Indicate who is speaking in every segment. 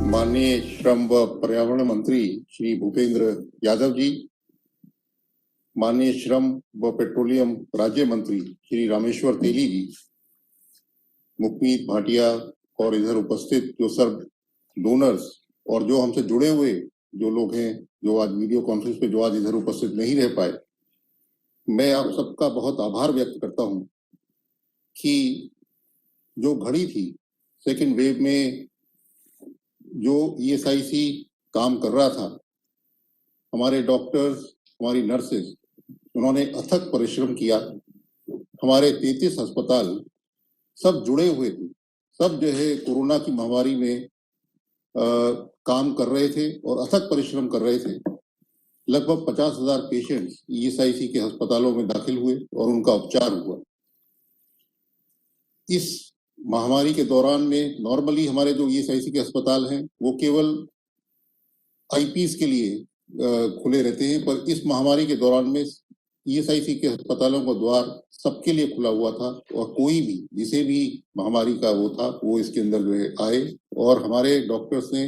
Speaker 1: माननीय श्रम व पर्यावरण मंत्री श्री भूपेंद्र यादव जी, माननीय श्रम व पेट्रोलियम राज्य मंत्री श्री रामेश्वर तेली जी, मुकमीत भाटिया और इधर उपस्थित जो सर्व डोनर्स और जो हमसे जुड़े हुए जो लोग हैं, जो आज वीडियो कॉन्फ्रेंस पे जो आज इधर उपस्थित नहीं रह पाए, मैं आप सबका बहुत आभार व्यक्त करता हूं कि जो घड़ी थी सेकेंड वेव में जो ईएसआईसी काम कर रहा था, हमारे डॉक्टर्स, हमारी नर्सेस, उन्होंने अथक परिश्रम किया। हमारे 33 अस्पताल सब जुड़े हुए थे, सब जो है कोरोना की महामारी में काम कर रहे थे और अथक परिश्रम कर रहे थे। लगभग 50,000 पेशेंट्स ईएसआईसी के अस्पतालों में दाखिल हुए और उनका उपचार हुआ। इस महामारी के दौरान में नॉर्मली हमारे जो ईएसआईसी के अस्पताल हैं वो केवल आईपीएस के लिए खुले रहते हैं, पर इस महामारी के दौरान में ईएसआईसी के अस्पतालों का द्वार सबके लिए खुला हुआ था और कोई भी जिसे भी महामारी का वो था वो इसके अंदर जो है आए और हमारे डॉक्टर्स ने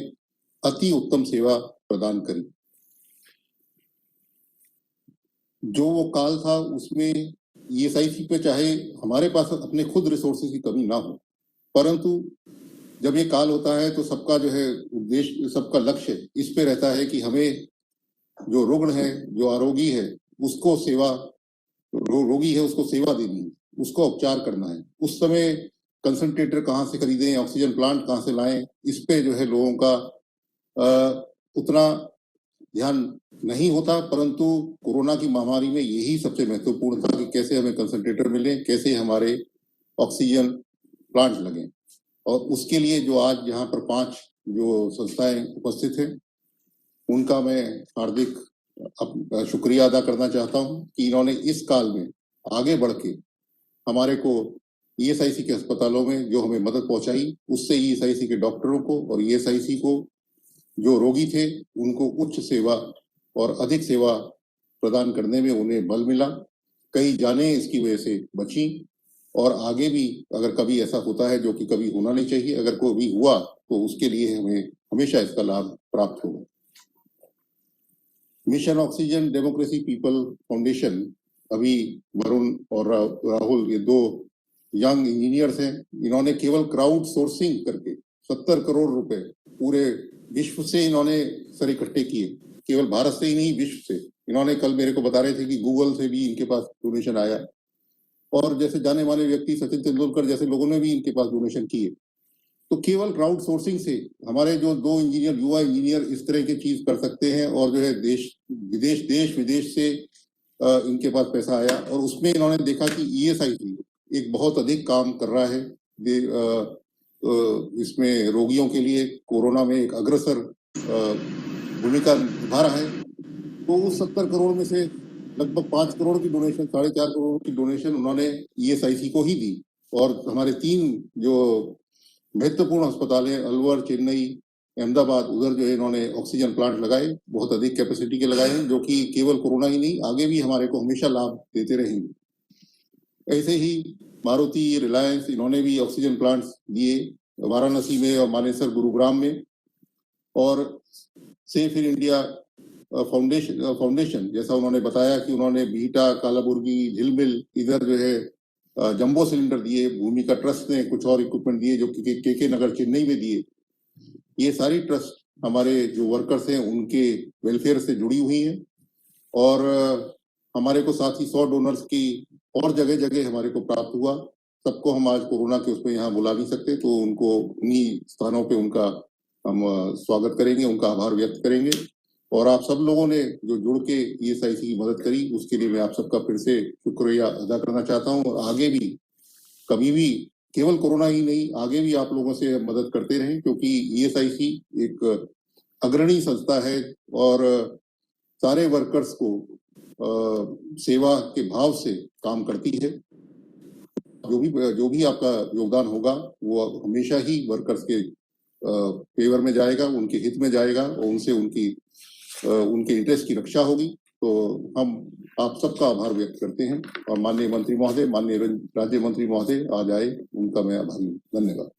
Speaker 1: अति उत्तम सेवा प्रदान करी। जो वो काल था उसमें ईएसआईसी पे चाहे हमारे पास अपने खुद रिसोर्सेज की कमी ना हो, परंतु जब ये काल होता है तो सबका जो है उद्देश्य, सबका लक्ष्य इस पे रहता है कि हमें जो रुग्ण है, जो आरोगी है, उसको सेवा, रोगी है उसको सेवा देनी है, उसको उपचार करना है। उस समय कंसंट्रेटर कहाँ से खरीदें, ऑक्सीजन प्लांट कहाँ से लाएं, इस पे जो है लोगों का उतना ध्यान नहीं होता, परंतु कोरोना की महामारी में यही सबसे महत्वपूर्ण था कि कैसे हमें कंसंट्रेटर मिले, कैसे हमारे ऑक्सीजन प्लांट लगे। और उसके लिए जो आज यहाँ पर 5 जो संस्थाएं उपस्थित हैं उनका मैं हार्दिक शुक्रिया अदा करना चाहता हूं कि इन्होंने इस काल में आगे बढ़ के हमारे को ईएसआईसी के अस्पतालों में जो हमें मदद पहुंचाई, उससे ईएसआईसी के डॉक्टरों को और ईएसआईसी को जो रोगी थे उनको उच्च सेवा और अधिक सेवा प्रदान करने में उन्हें बल मिला। कई जानें इसकी वजह से बची और आगे भी अगर कभी ऐसा होता है, जो कि कभी होना नहीं चाहिए, अगर कोई भी हुआ तो उसके लिए हमें हमेशा इसका लाभ प्राप्त होगा। Mission oxygen democracy people foundation, अभी वरुण और राहुल, ये 2 यंग इंजीनियर्स हैं, इन्होंने केवल क्राउड सोर्सिंग करके 70 करोड़ रुपए पूरे विश्व से इन्होंने सर इकट्ठे किए, केवल भारत से ही नहीं विश्व से। इन्होंने कल मेरे को बता रहे थे कि गूगल से भी इनके पास डोनेशन आया और जैसे जाने माने व्यक्ति सचिन तेंदुलकर जैसे लोगों ने भी इनके पास डोनेशन किए। तो केवल क्राउड सोर्सिंग से हमारे जो 2 इंजीनियर, युवा इंजीनियर इस तरह की चीज कर सकते हैं और जो है देश विदेश से इनके पास पैसा आया और उसमें इन्होंने देखा कि ईएसआईसी एक बहुत अधिक काम कर रहा है, इसमें रोगियों के लिए कोरोना में एक अग्रसर भूमिका निभा रहा है। तो उस 70 करोड़ में से लगभग 5 करोड़ की डोनेशन, 4.5 करोड़ की डोनेशन उन्होंने ईएसआईसी को ही दी और हमारे 3 जो महत्वपूर्ण अस्पताल है, अलवर, चेन्नई, अहमदाबाद, उधर जो है इन्होंने ऑक्सीजन प्लांट लगाए, बहुत अधिक कैपेसिटी के लगाए हैं, जो कि केवल कोरोना ही नहीं आगे भी हमारे को हमेशा लाभ देते रहेंगे। ऐसे ही मारुति, रिलायंस, इन्होंने भी ऑक्सीजन प्लांट्स दिए वाराणसी में और मानेसर, गुरुग्राम में। और सेफ इन इंडिया फाउंडेशन जैसा उन्होंने बताया कि उन्होंने बीटा, कालाबुर्गी, झिलमिल, इधर जो है जंबो सिलेंडर दिए, भूमिका ट्रस्ट ने कुछ और इक्विपमेंट दिए जो कि के नगर चेन्नई में दिए। ये सारी ट्रस्ट हमारे जो वर्कर्स हैं उनके वेलफेयर से जुड़ी हुई हैं और हमारे को साथ ही 100 डोनर्स की और जगह जगह हमारे को प्राप्त हुआ। सबको हम आज कोरोना के उसमें यहाँ बुला नहीं सकते, तो उनको उन्हीं स्थानों पे उनका हम स्वागत करेंगे, उनका आभार व्यक्त करेंगे। और आप सब लोगों ने जो जुड़ के ईएसआईसी की मदद करी, उसके लिए मैं आप सबका फिर से शुक्रिया अदा करना चाहता हूँ। और आगे भी कभी भी, केवल कोरोना ही नहीं, आगे भी आप लोगों से मदद करते रहें, क्योंकि ईएसआईसी एक अग्रणी संस्था है और सारे वर्कर्स को सेवा के भाव से काम करती है। जो भी आपका योगदान होगा वो हमेशा ही वर्कर्स के फेवर में जाएगा, उनके हित में जाएगा और उनसे उनके इंटरेस्ट की रक्षा होगी। तो हम आप सबका आभार व्यक्त करते हैं और माननीय मंत्री महोदय, माननीय राज्य मंत्री महोदय आज आए, उनका मैं आभारी हूँ। धन्यवाद।